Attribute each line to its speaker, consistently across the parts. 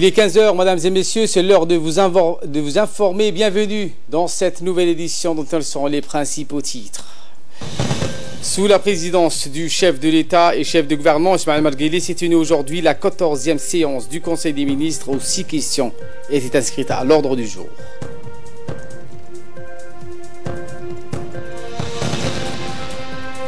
Speaker 1: Il est 15 h, mesdames et messieurs, c'est l'heure de vous informer. Bienvenue dans cette nouvelle édition dont elles sont les principaux titres. Sous la présidence du chef de l'État et chef de gouvernement, Ismaël Margueli, s'est tenue aujourd'hui la 14e séance du Conseil des ministres où 6 questions étaient inscrites à l'ordre du jour.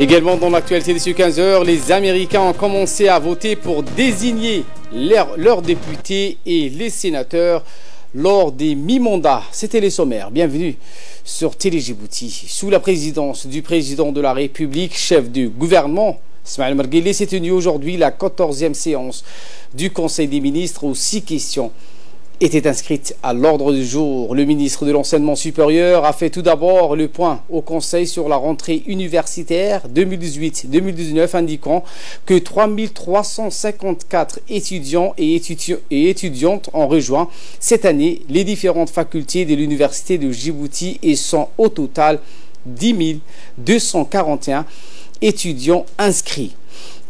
Speaker 1: Également dans l'actualité de ce 15 h, les Américains ont commencé à voter pour désigner leurs députés et les sénateurs lors des mi-mandats. C'était les sommaires. Bienvenue sur Télé Djibouti. Sous la présidence du président de la République, chef du gouvernement, Ismaël Margueli, s'est tenue aujourd'hui la 14e séance du Conseil des ministres où 6 questions étaient inscrites à l'ordre du jour. Le ministre de l'Enseignement supérieur a fait tout d'abord le point au Conseil sur la rentrée universitaire 2018-2019, indiquant que 3354 étudiants et étudiantes ont rejoint cette année les différentes facultés de l'Université de Djibouti et sont au total 10 241 étudiants inscrits.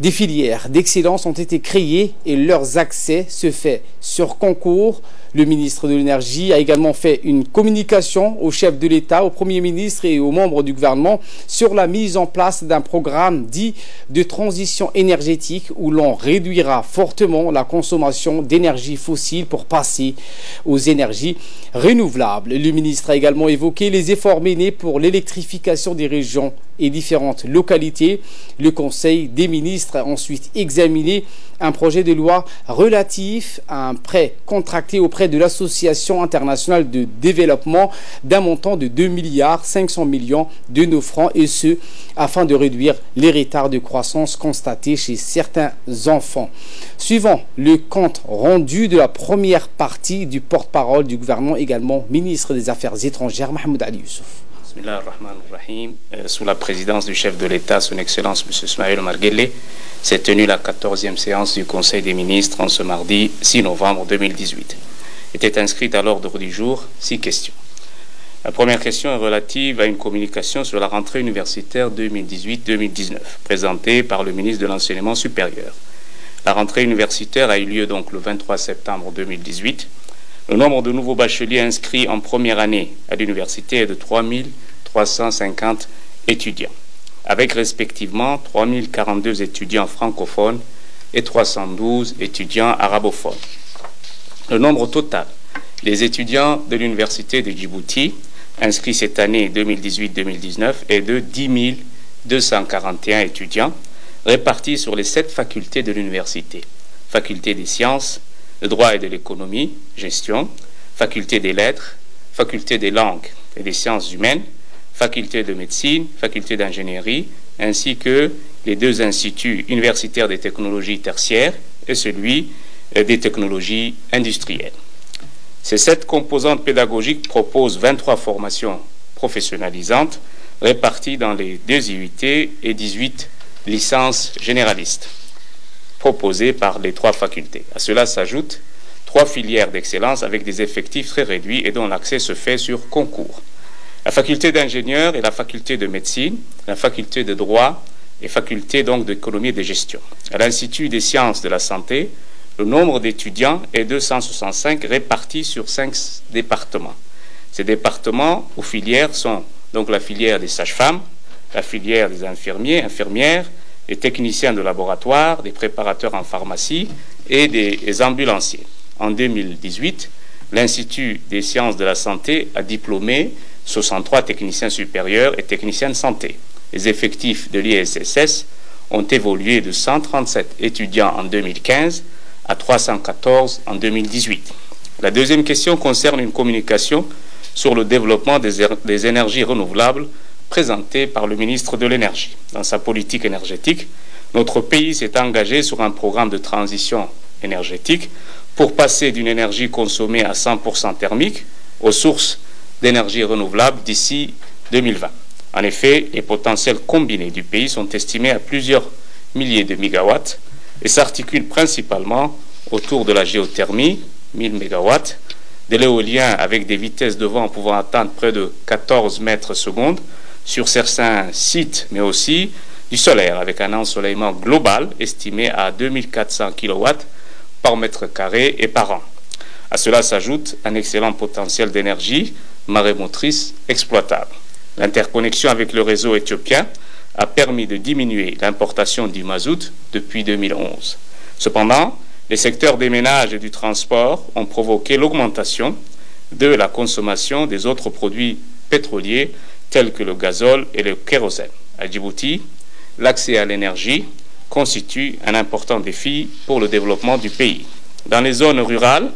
Speaker 1: Des filières d'excellence ont été créées et leurs accès se fait sur concours. Le ministre de l'Énergie a également fait une communication au chef de l'État, au Premier ministre et aux membres du gouvernement sur la mise en place d'un programme dit de transition énergétique où l'on réduira fortement la consommation d'énergie fossile pour passer aux énergies renouvelables. Le ministre a également évoqué les efforts menés pour l'électrification des régions et différentes localités. Le Conseil des ministres a ensuite examiné un projet de loi relatif à un prêt contracté auprès de l'Association internationale de développement d'un montant de 2,5 milliards de nos francs, et ce, afin de réduire les retards de croissance constatés chez certains enfants. Suivant le compte rendu de la première partie du porte-parole du gouvernement, également ministre des Affaires étrangères, Mahmoud Ali Youssouf.
Speaker 2: Bismillahirrahmanirrahim. Sous la présidence du chef de l'État, son Excellence M. Ismaël Margueli, s'est tenue la 14e séance du Conseil des ministres en ce mardi 6 novembre 2018. Étaient inscrites à l'ordre du jour 6 questions. La première question est relative à une communication sur la rentrée universitaire 2018-2019, présentée par le ministre de l'Enseignement supérieur. La rentrée universitaire a eu lieu donc le 23 septembre 2018. Le nombre de nouveaux bacheliers inscrits en première année à l'université est de 3350 étudiants, avec respectivement 3042 étudiants francophones et 312 étudiants arabophones. Le nombre total des étudiants de l'université de Djibouti inscrits cette année 2018-2019 est de 10 241 étudiants répartis sur les 7 facultés de l'université: faculté des sciences, de droit et de l'économie, gestion, faculté des lettres, faculté des langues et des sciences humaines, faculté de médecine, faculté d'ingénierie, ainsi que les 2 instituts universitaires des technologies tertiaires et celui des technologies industrielles. Ces 7 composantes pédagogiques proposent 23 formations professionnalisantes réparties dans les 2 IUT et 18 licences généralistes proposées par les 3 facultés. À cela s'ajoutent 3 filières d'excellence avec des effectifs très réduits et dont l'accès se fait sur concours: la faculté d'ingénieur et la faculté de médecine, la faculté de droit et faculté donc d'économie et de gestion. À l'Institut des sciences de la santé, le nombre d'étudiants est 265 répartis sur 5 départements. Ces départements aux filières sont donc la filière des sages-femmes, la filière des infirmiers, infirmières, des techniciens de laboratoire, des préparateurs en pharmacie et des ambulanciers. En 2018, l'Institut des sciences de la santé a diplômé 63 techniciens supérieurs et techniciens de santé. Les effectifs de l'ISSS ont évolué de 137 étudiants en 2015 à 314 en 2018. La deuxième question concerne une communication sur le développement des énergies renouvelables présentée par le ministre de l'Énergie. Dans sa politique énergétique, notre pays s'est engagé sur un programme de transition énergétique pour passer d'une énergie consommée à 100% thermique aux sources d'énergie renouvelable d'ici 2020. En effet, les potentiels combinés du pays sont estimés à plusieurs milliers de mégawatts et s'articulent principalement autour de la géothermie, 1000 mégawatts, de l'éolien avec des vitesses de vent pouvant atteindre près de 14 mètres secondes sur certains sites, mais aussi du solaire avec un ensoleillement global estimé à 2400 kW par mètre carré et par an. À cela s'ajoute un excellent potentiel d'énergie marémotrice exploitable. L'interconnexion avec le réseau éthiopien a permis de diminuer l'importation du mazout depuis 2011. Cependant, les secteurs des ménages et du transport ont provoqué l'augmentation de la consommation des autres produits pétroliers tels que le gazole et le kérosène. À Djibouti, l'accès à l'énergie constitue un important défi pour le développement du pays. Dans les zones rurales,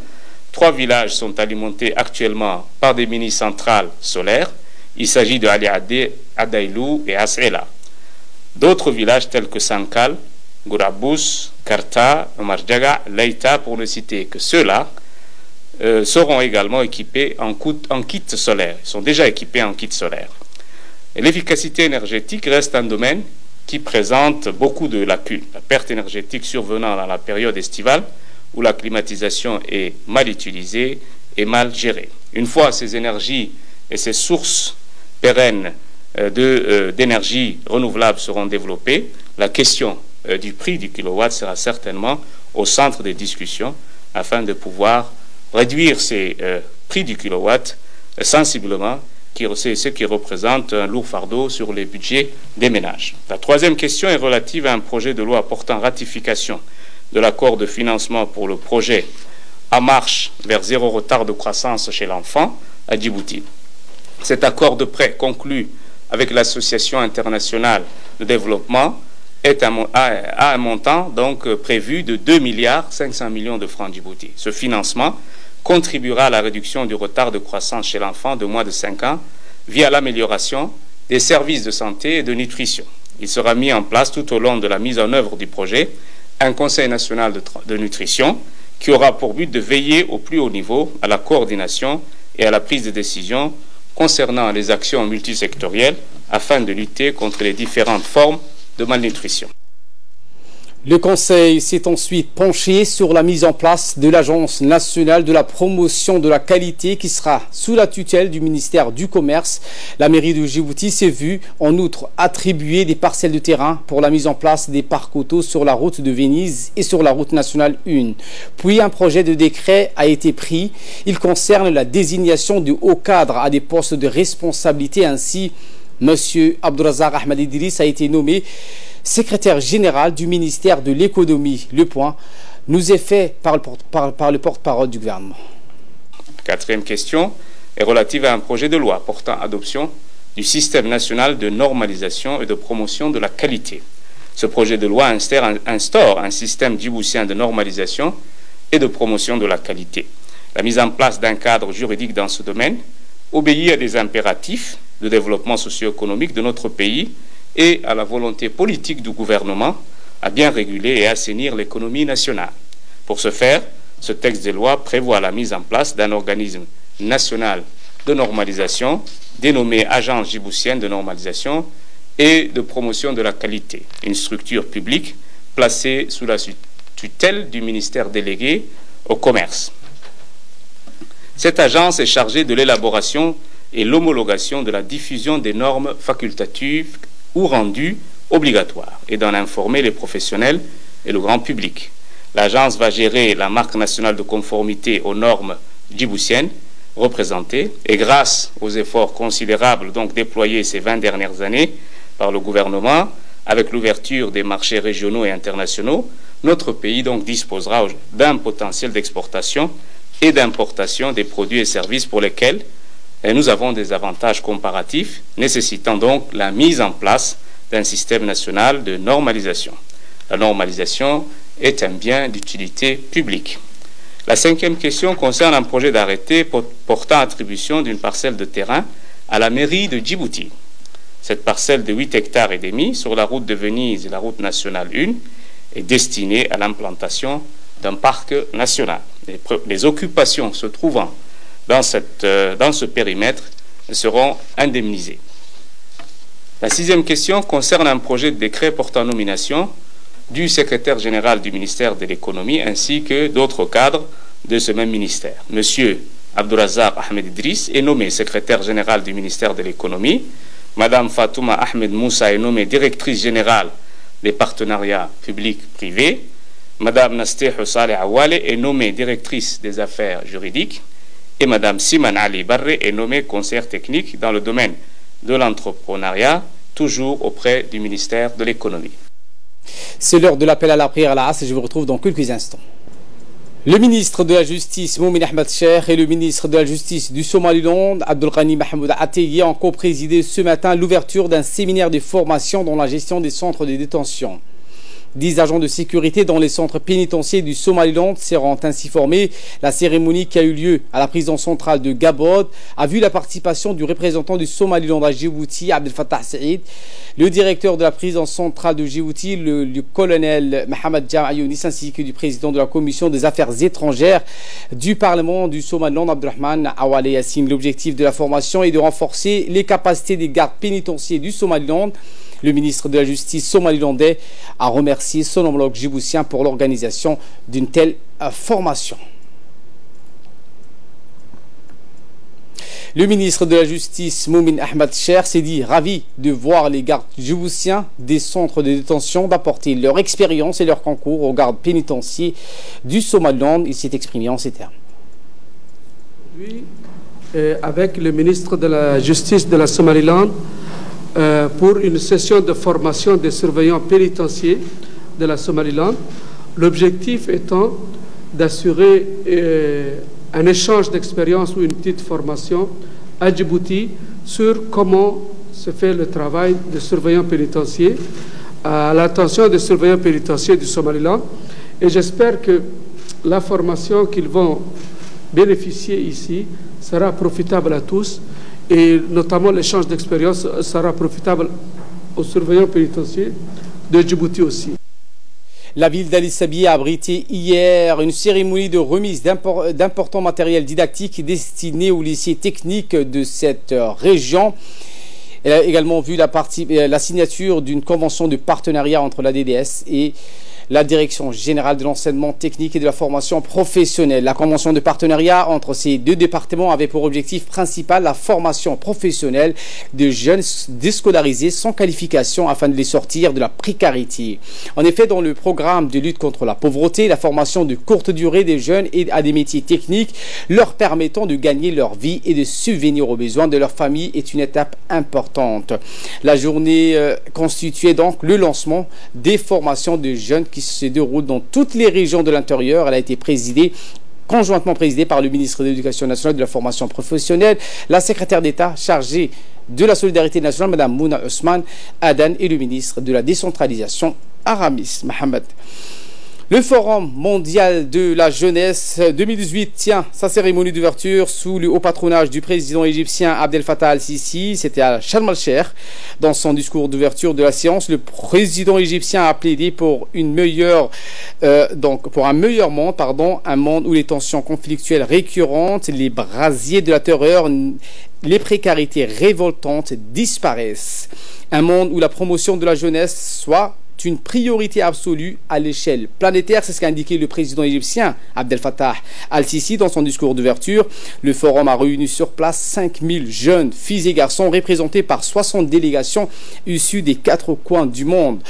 Speaker 2: 3 villages sont alimentés actuellement par des mini-centrales solaires. Il s'agit de Ali Adailou et As'ela. D'autres villages tels que Sankal, Gourabous, Karta, Omarjaga, Leïta, pour ne citer que ceux-là, seront également équipés en kit solaire. Ils sont déjà équipés en kit solaire. L'efficacité énergétique reste un domaine qui présente beaucoup de lacunes. La perte énergétique survenant dans la période estivale, où la climatisation est mal utilisée et mal gérée. Une fois ces énergies et ces sources pérennes d'énergie renouvelable seront développées, la question du prix du kilowatt sera certainement au centre des discussions afin de pouvoir réduire ces prix du kilowatt sensiblement, ce qui représente un lourd fardeau sur les budgets des ménages. La troisième question est relative à un projet de loi portant ratification de l'accord de financement pour le projet En marche vers zéro retard de croissance chez l'enfant à Djibouti. Cet accord de prêt conclu avec l'Association internationale de développement a un montant donc prévu de 2,5 milliards de francs Djibouti. Ce financement contribuera à la réduction du retard de croissance chez l'enfant de moins de 5 ans via l'amélioration des services de santé et de nutrition. Il sera mis en place tout au long de la mise en œuvre du projet un Conseil national de nutrition qui aura pour but de veiller au plus haut niveau à la coordination et à la prise de décision concernant les actions multisectorielles afin de lutter contre les différentes formes de malnutrition.
Speaker 1: Le Conseil s'est ensuite penché sur la mise en place de l'Agence nationale de la promotion de la qualité qui sera sous la tutelle du ministère du Commerce. La mairie de Djibouti s'est vue en outre attribuer des parcelles de terrain pour la mise en place des parcs auto sur la route de Venise et sur la route nationale 1. Puis un projet de décret a été pris. Il concerne la désignation de hauts cadres à des postes de responsabilité. Ainsi, M. Abdourazak Ahmed Idriss a été nommé secrétaire général du ministère de l'économie. Le point nous est fait par le porte-parole du gouvernement.
Speaker 2: La quatrième question est relative à un projet de loi portant adoption du système national de normalisation et de promotion de la qualité. Ce projet de loi instaure un système djiboutien de normalisation et de promotion de la qualité. La mise en place d'un cadre juridique dans ce domaine obéit à des impératifs de développement socio-économique de notre pays et à la volonté politique du gouvernement à bien réguler et assainir l'économie nationale. Pour ce faire, ce texte de loi prévoit la mise en place d'un organisme national de normalisation dénommé Agence djiboutienne de normalisation et de promotion de la qualité, une structure publique placée sous la tutelle du ministère délégué au commerce. Cette agence est chargée de l'élaboration et l'homologation de la diffusion des normes facultatives ou rendues obligatoires et d'en informer les professionnels et le grand public. L'agence va gérer la marque nationale de conformité aux normes djiboutiennes représentées et grâce aux efforts considérables donc déployés ces 20 dernières années par le gouvernement avec l'ouverture des marchés régionaux et internationaux, notre pays donc disposera d'un potentiel d'exportation et d'importation des produits et services pour lesquels nous avons des avantages comparatifs, nécessitant donc la mise en place d'un système national de normalisation. La normalisation est un bien d'utilité publique. La cinquième question concerne un projet d'arrêté portant attribution d'une parcelle de terrain à la mairie de Djibouti. Cette parcelle de 8 hectares et demi sur la route de Venise et la route nationale 1 est destinée à l'implantation d'un parc national. Les occupations se trouvant dans ce périmètre seront indemnisées. La sixième question concerne un projet de décret portant nomination du secrétaire général du ministère de l'économie ainsi que d'autres cadres de ce même ministère. Monsieur Abdourazak Ahmed Idriss est nommé secrétaire général du ministère de l'économie. Madame Fatouma Ahmed Moussa est nommée directrice générale des partenariats publics-privés. Madame Nasteh Saleh Awale est nommée directrice des affaires juridiques et Madame Siman Ali Barre est nommée conseillère technique dans le domaine de l'entrepreneuriat, toujours auprès du ministère de l'économie.
Speaker 1: C'est l'heure de l'appel à la prière à la As et je vous retrouve dans quelques instants. Le ministre de la Justice, Moumin Ahmed Cheikh, et le ministre de la Justice du Somaliland, Abdulghani Mahmoud Ateye, ont co-présidé ce matin l'ouverture d'un séminaire de formation dans la gestion des centres de détention. 10 agents de sécurité dans les centres pénitentiaires du Somaliland seront ainsi formés. La cérémonie qui a eu lieu à la prison centrale de Gabod a vu la participation du représentant du Somaliland à Djibouti, Abdel Fattah Saïd, le directeur de la prison centrale de Djibouti, le colonel Mohamed Jam Ayounis, ainsi que du président de la commission des affaires étrangères du Parlement du Somaliland, Abdurrahman Awale Yassine. L'objectif de la formation est de renforcer les capacités des gardes pénitentiaires du Somaliland. Le ministre de la Justice somalilandais a remercié son homologue djiboutien pour l'organisation d'une telle formation. Le ministre de la Justice, Moumin Ahmed Cheikh, s'est dit ravi de voir les gardes djiboutiens des centres de détention d'apporter leur expérience et leur concours aux gardes pénitentiaires du Somaliland. Il s'est exprimé en ces termes.
Speaker 3: Oui, avec le ministre de la Justice de la Somaliland, pour une session de formation des surveillants pénitentiaires de la Somaliland, l'objectif étant d'assurer un échange d'expérience ou une petite formation à Djibouti sur comment se fait le travail des surveillants pénitentiaires à l'attention des surveillants pénitentiaires du Somaliland. Et j'espère que la formation qu'ils vont bénéficier ici sera profitable à tous, et notamment l'échange d'expérience sera profitable aux surveillants pénitentiaires de Djibouti aussi.
Speaker 1: La ville d'Ali Sabi a abrité hier une cérémonie de remise d'importants matériels didactiques destinés aux lycées techniques de cette région. Elle a également vu la signature d'une convention de partenariat entre la DDS et la Direction générale de l'enseignement technique et de la formation professionnelle. La convention de partenariat entre ces deux départements avait pour objectif principal la formation professionnelle de jeunes déscolarisés sans qualification afin de les sortir de la précarité. En effet, dans le programme de lutte contre la pauvreté, la formation de courte durée des jeunes à des métiers techniques leur permettant de gagner leur vie et de subvenir aux besoins de leur famille est une étape importante. La journée constituait donc le lancement des formations de jeunes qui se déroule dans toutes les régions de l'intérieur. Elle a été conjointement présidée par le ministre de l'Éducation nationale et de la formation professionnelle, la secrétaire d'État chargée de la solidarité nationale, Mme Mouna Ousmane Adan, et le ministre de la décentralisation, Aramis Mohamed. Le Forum mondial de la jeunesse 2018 tient sa cérémonie d'ouverture sous le haut patronage du président égyptien Abdel Fattah al-Sisi. C'était à Sharm el-Sheikh. Dans son discours d'ouverture de la séance, le président égyptien a plaidé pour un meilleur monde, un monde où les tensions conflictuelles récurrentes, les brasiers de la terreur, les précarités révoltantes disparaissent. Un monde où la promotion de la jeunesse soit une priorité absolue à l'échelle planétaire. C'est ce qu'a indiqué le président égyptien Abdel Fattah al-Sisi dans son discours d'ouverture. Le forum a réuni sur place 5000 jeunes filles et garçons représentés par 60 délégations issues des 4 coins du monde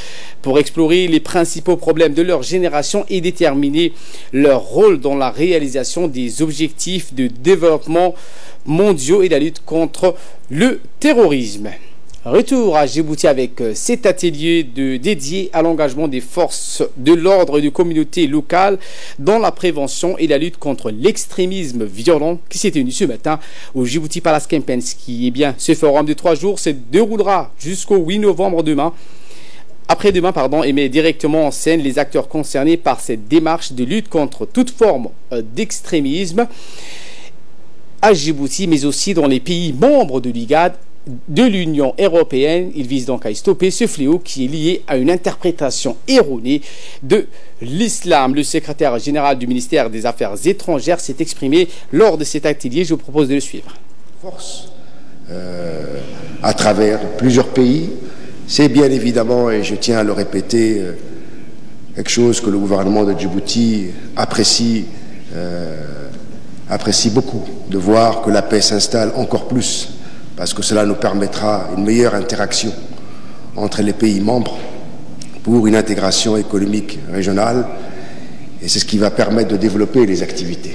Speaker 1: pour explorer les principaux problèmes de leur génération et déterminer leur rôle dans la réalisation des objectifs de développement mondiaux et la lutte contre le terrorisme. Retour à Djibouti avec cet atelier dédié à l'engagement des forces de l'ordre et des communautés locales dans la prévention et la lutte contre l'extrémisme violent qui s'est tenu ce matin au Djibouti Palace Kempinski. Eh bien, ce forum de 3 jours se déroulera jusqu'au 8 novembre après-demain, et met directement en scène les acteurs concernés par cette démarche de lutte contre toute forme d'extrémisme à Djibouti, mais aussi dans les pays membres de l'IGAD, de l'Union européenne. Il vise donc à stopper ce fléau qui est lié à une interprétation erronée de l'islam. Le secrétaire général du ministère des Affaires étrangères s'est exprimé lors de cet atelier. Je vous propose de le suivre.
Speaker 4: Force à travers plusieurs pays, c'est bien évidemment, et je tiens à le répéter, quelque chose que le gouvernement de Djibouti apprécie beaucoup, de voir que la paix s'installe encore plus, parce que cela nous permettra une meilleure interaction entre les pays membres pour une intégration économique régionale Et c'est ce qui va permettre de développer les activités.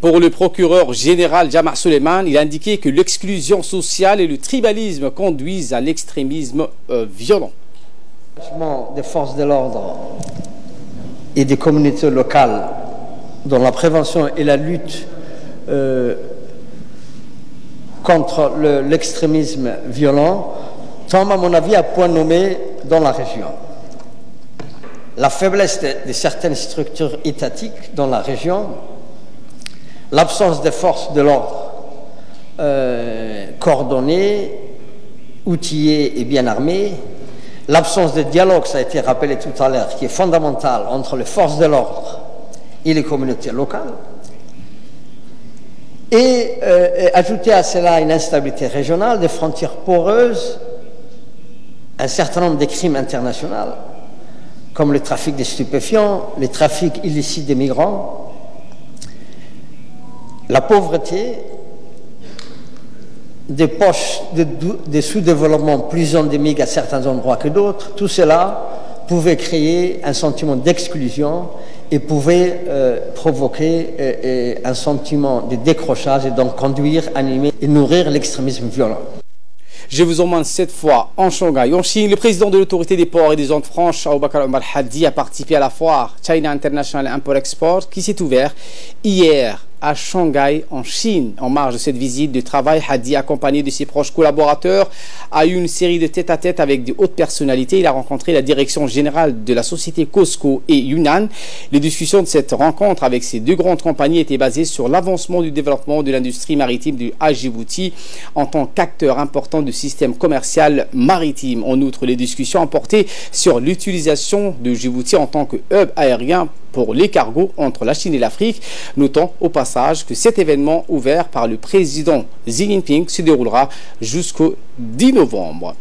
Speaker 1: Pour le procureur général Jama' Suleiman, il a indiqué que l'exclusion sociale et le tribalisme conduisent à l'extrémisme violent.
Speaker 5: L'engagement des forces de l'ordre et des communautés locales dans la prévention et la lutte contre l'extrémisme violent tombe, à mon avis, à point nommé dans la région. La faiblesse de certaines structures étatiques dans la région, l'absence des forces de l'ordre coordonnées, outillées et bien armées, l'absence de dialogue, ça a été rappelé tout à l'heure, qui est fondamental entre les forces de l'ordre et les communautés locales, et ajouter à cela une instabilité régionale, des frontières poreuses, un certain nombre de crimes internationaux, comme le trafic de stupéfiants, les trafics illicites des migrants, la pauvreté, des poches de sous-développement plus endémiques à certains endroits que d'autres. Tout cela pouvait créer un sentiment d'exclusion et pouvait provoquer un sentiment de décrochage et donc conduire, animer et nourrir l'extrémisme violent.
Speaker 1: Je vous emmène cette fois en Shanghai, en Chine. Le président de l'autorité des ports et des zones franches, Aboubakar Omar Hadi, a participé à la foire China International Import-Export qui s'est ouverte hier à Shanghai, en Chine. En marge de cette visite de travail, Hadi, accompagné de ses proches collaborateurs, a eu une série de tête-à-tête avec de hautes personnalités. Il a rencontré la direction générale de la société COSCO et Yunnan. Les discussions de cette rencontre avec ces deux grandes compagnies étaient basées sur l'avancement du développement de l'industrie maritime du Djibouti en tant qu'acteur important du système commercial maritime. En outre, les discussions ont porté sur l'utilisation de Djibouti en tant que hub aérien pour les cargos entre la Chine et l'Afrique. Notons au passage que cet événement ouvert par le président Xi Jinping se déroulera jusqu'au 10 novembre.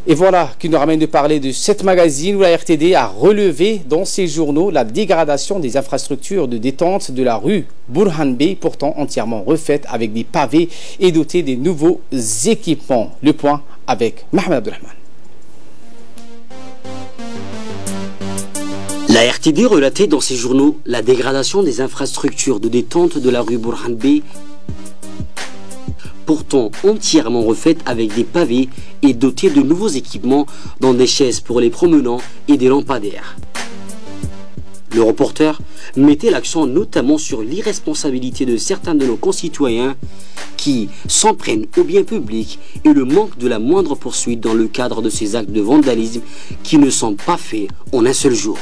Speaker 1: Et voilà qui nous ramène de parler de cette magazine où la RTD a relevé dans ses journaux la dégradation des infrastructures de détente de la rue Burhan Bey, pourtant entièrement refaite avec des pavés et dotée des nouveaux équipements. Le point avec Mohamed Abdelrahman.
Speaker 6: La RTD relatait dans ses journaux la dégradation des infrastructures de détente de la rue Burhan Bey, pourtant entièrement refaite avec des pavés et dotée de nouveaux équipements, dont des chaises pour les promenants et des lampadaires. Le reporter mettait l'accent notamment sur l'irresponsabilité de certains de nos concitoyens qui s'en prennent au bien public et le manque de la moindre poursuite dans le cadre de ces actes de vandalisme qui ne sont pas faits en un seul jour.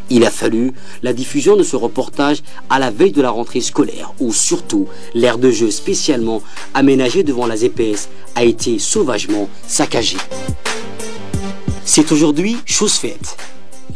Speaker 6: Il a fallu la diffusion de ce reportage à la veille de la rentrée scolaire où surtout l'aire de jeu spécialement aménagée devant la ZPS a été sauvagement saccagée. C'est aujourd'hui chose faite.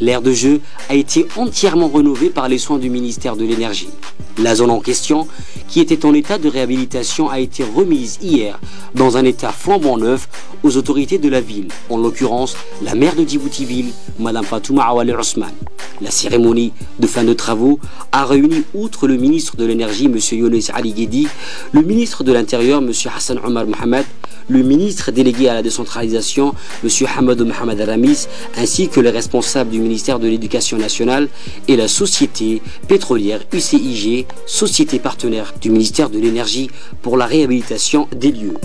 Speaker 6: L'aire de jeu a été entièrement rénovée par les soins du ministère de l'Énergie. La zone en question, qui était en état de réhabilitation, a été remise hier dans un état flambant neuf aux autorités de la ville, en l'occurrence la maire de Djibouti-Ville, Mme Fatouma Awali Ousmane. La cérémonie de fin de travaux a réuni, outre le ministre de l'Énergie, M. Younes Ali Guedi, le ministre de l'Intérieur, M. Hassan Omar Mohamed, le ministre délégué à la décentralisation, M. Hamadou Mohamed Aramis, ainsi que les responsables du ministère de l'Éducation nationale et la société pétrolière UCIG, société partenaire du ministère de l'Énergie pour la réhabilitation des lieux.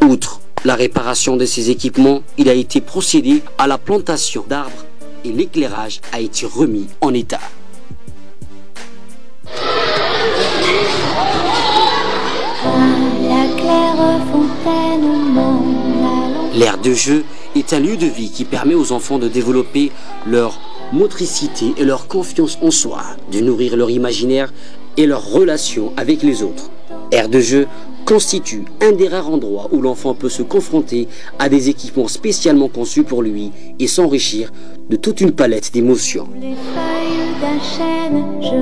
Speaker 6: Outre la réparation de ces équipements, il a été procédé à la plantation d'arbres et l'éclairage a été remis en état. L'aire de jeu est un lieu de vie qui permet aux enfants de développer leur motricité et leur confiance en soi, de nourrir leur imaginaire et leur relation avec les autres. Aire de jeu constitue un des rares endroits où l'enfant peut se confronter à des équipements spécialement conçus pour lui et s'enrichir de toute une palette d'émotions. Les feuilles d'un chêne, je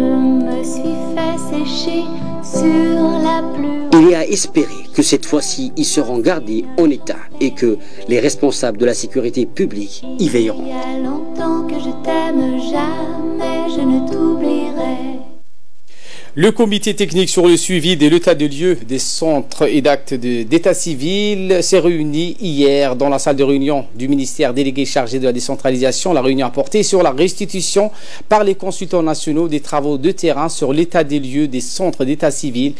Speaker 6: me suis fait sécher sur la pluie. Il est à espérer que cette fois-ci, ils seront gardés en état et que les responsables de la sécurité publique y veilleront. Il y a longtemps que je t'aime, jamais je ne t'oublierai.
Speaker 1: Le comité technique sur le suivi de l'état de lieu des centres et d'actes d'état civil s'est réuni hier dans la salle de réunion du ministère délégué chargé de la décentralisation. La réunion a porté sur la restitution par les consultants nationaux des travaux de terrain sur l'état des lieux des centres d'état civil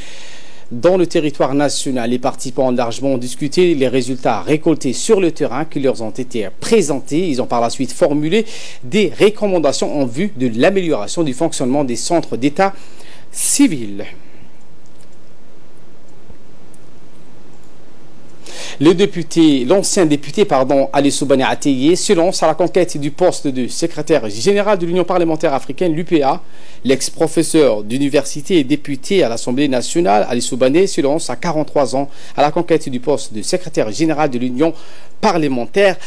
Speaker 1: dans le territoire national. Les participants ont largement discuté les résultats récoltés sur le terrain qui leur ont été présentés. Ils ont par la suite formulé des recommandations en vue de l'amélioration du fonctionnement des centres d'état civil. L'ancien député, Ali Soubani Ateye, se lance à la conquête du poste de secrétaire général de l'Union parlementaire africaine, l'UPA. L'ex-professeur d'université et député à l'Assemblée nationale, Ali Soubani, se lance à 43 ans à la conquête du poste de secrétaire général de l'Union parlementaire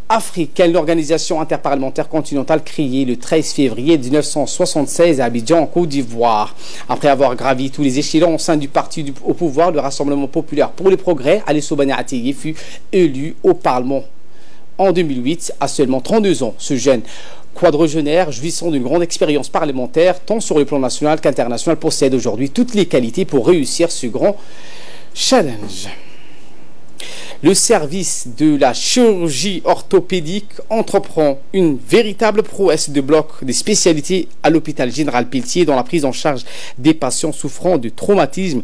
Speaker 1: africaine. L'organisation interparlementaire continentale créée le 13 février 1976 à Abidjan, en Côte d'Ivoire. Après avoir gravi tous les échelons au sein du parti au pouvoir, le Rassemblement populaire pour le progrès, Ali Soubani Ateye fut élu au Parlement en 2008 à seulement 32 ans. Ce jeune quadragénaire, jouissant d'une grande expérience parlementaire, tant sur le plan national qu'international, possède aujourd'hui toutes les qualités pour réussir ce grand challenge. Le service de la chirurgie orthopédique entreprend une véritable prouesse de bloc des spécialités à l'hôpital général Pelletier dans la prise en charge des patients souffrant de traumatismes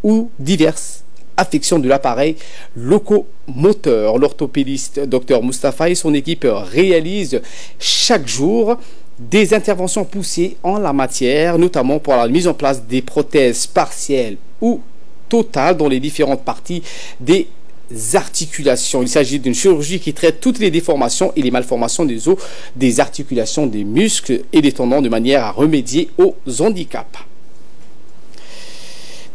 Speaker 1: ou diverses affections de l'appareil locomoteur. L'orthopédiste Dr Moustapha et son équipe réalisent chaque jour des interventions poussées en la matière, notamment pour la mise en place des prothèses partielles ou totales dans les différentes parties des articulations. Il s'agit d'une chirurgie qui traite toutes les déformations et les malformations des os, des articulations, des muscles et des tendons de manière à remédier aux handicaps.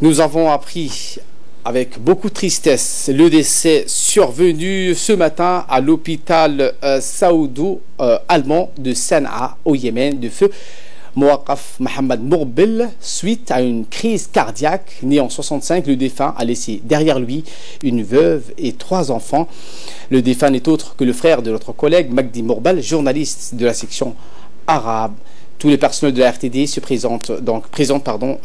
Speaker 1: Nous avons appris avec beaucoup de tristesse le décès survenu ce matin à l'hôpital saoudo-allemand de Sanaa au Yémen de feu Mouaqaf Mohamed Mourbel suite à une crise cardiaque. Né en 65, le défunt a laissé derrière lui une veuve et 3 enfants. Le défunt n'est autre que le frère de notre collègue Magdi Mourbel, journaliste de la section arabe. Tous les personnels de la RTD présentent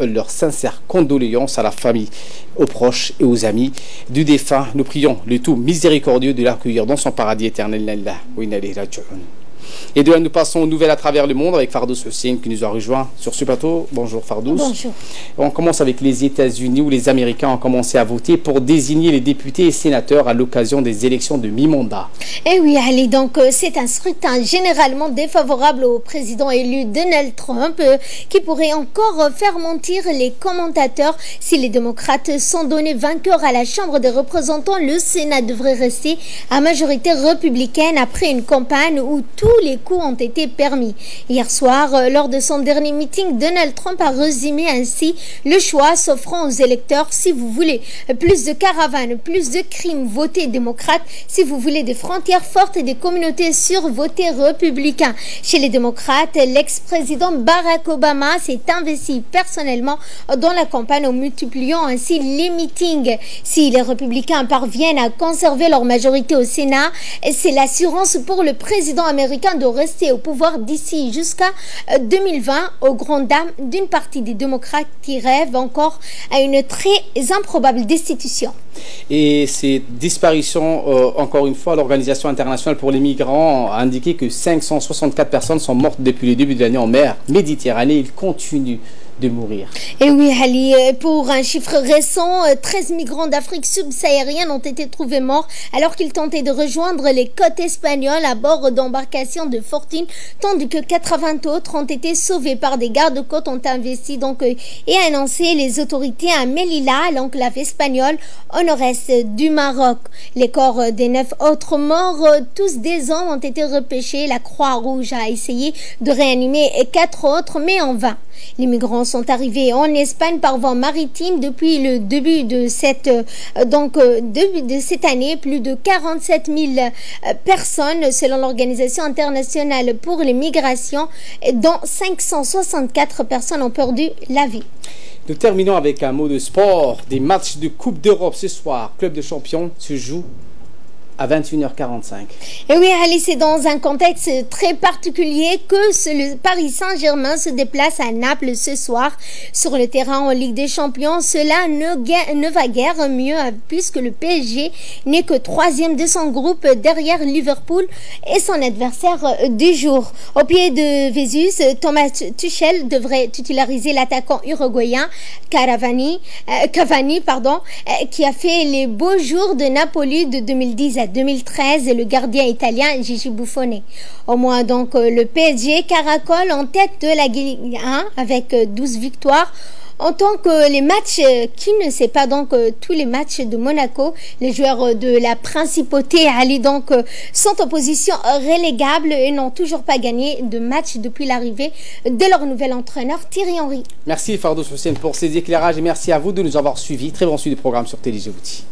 Speaker 1: leurs sincères condoléances à la famille, aux proches et aux amis du défunt. Nous prions le tout miséricordieux de l'accueillir dans son paradis éternel. Et de là, nous passons aux nouvelles à travers le monde avec Fardous Hussein qui nous a rejoint sur ce plateau. Bonjour Fardous.
Speaker 7: Bonjour.
Speaker 1: On commence avec les États-Unis où les Américains ont commencé à voter pour désigner les députés et sénateurs à l'occasion des élections de mi-mandat.
Speaker 7: Eh oui, allez, donc c'est un scrutin généralement défavorable au président élu Donald Trump qui pourrait encore faire mentir les commentateurs. Si les démocrates sont donnés vainqueurs à la Chambre des représentants, le Sénat devrait rester à majorité républicaine après une campagne où tous les coups ont été permis. Hier soir, lors de son dernier meeting, Donald Trump a résumé ainsi le choix s'offrant aux électeurs. Si vous voulez plus de caravanes, plus de crimes, votez démocrate. Si vous voulez des frontières fortes et des communautés sûres, votez républicain. Chez les démocrates, l'ex-président Barack Obama s'est investi personnellement dans la campagne en multipliant ainsi les meetings. Si les républicains parviennent à conserver leur majorité au Sénat, c'est l'assurance pour le président américain de rester au pouvoir d'ici jusqu'à 2020, aux grandes dames d'une partie des démocrates qui rêvent encore à une très improbable destitution.
Speaker 1: Et ces disparitions, encore une fois, l'Organisation internationale pour les migrants a indiqué que 564 personnes sont mortes depuis le début de l'année en mer Méditerranée. Ils continuent de mourir.
Speaker 7: Et oui, Ali, pour un chiffre récent, 13 migrants d'Afrique subsaharienne ont été trouvés morts alors qu'ils tentaient de rejoindre les côtes espagnoles à bord d'embarcations de fortune, tandis que 80 autres ont été sauvés par des gardes-côtes ont investi et annoncé les autorités à Melilla, l'enclave espagnole au nord-est du Maroc. Les corps des 9 autres morts, tous des hommes, ont été repêchés. La Croix-Rouge a essayé de réanimer 4 autres, mais en vain. Les migrants sont arrivés en Espagne par vent maritime depuis le début de cette année. Plus de 47 000 personnes, selon l'Organisation internationale pour les migrations, dont 564 personnes ont perdu la vie.
Speaker 1: Nous terminons avec un mot de sport. Des matchs de Coupe d'Europe ce soir. Club de champions se joue à 21h45.
Speaker 7: Et oui, Ali, c'est dans un contexte très particulier que le Paris Saint-Germain se déplace à Naples ce soir sur le terrain en Ligue des Champions. Cela ne va guère mieux puisque le PSG n'est que 3e de son groupe derrière Liverpool et son adversaire du jour. Au pied de Vésus, Thomas Tuchel devrait titulariser l'attaquant uruguayen Cavani, qui a fait les beaux jours de Napoli de 2010 à 2013 et le gardien italien Gigi Buffon. Au moins donc le PSG caracole en tête de la Ligue 1 avec 12 victoires. En tant que les matchs, qui ne sait pas donc tous les matchs de Monaco, les joueurs de la principauté Ali donc sont en position relégable et n'ont toujours pas gagné de match depuis l'arrivée de leur nouvel entraîneur Thierry Henry.
Speaker 1: Merci Fardos Hussein pour ces éclairages et merci à vous de nous avoir suivis. Très bon suivi du programme sur Télé Djibouti.